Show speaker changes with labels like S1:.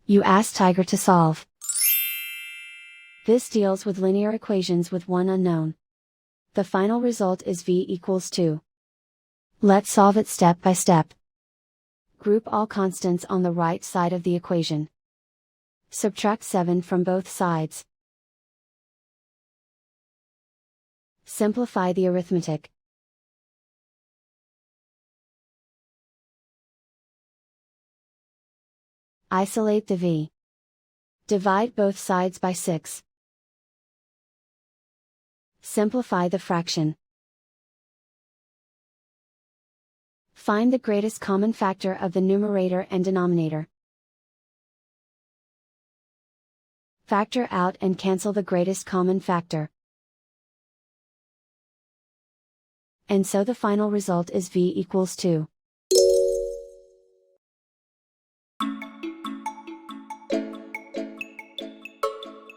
S1: You ask Tiger to solve. This deals with linear equations with one unknown. The final result is v equals 2. Let's solve it step by step. Group all constants on the right side of the equation. Subtract 7 from both sides. Simplify the arithmetic. Isolate the v. Divide both sides by 6. Simplify the fraction. Find the greatest common factor of the numerator and denominator. Factor out and cancel the greatest common factor. And so the final result is v equals 2.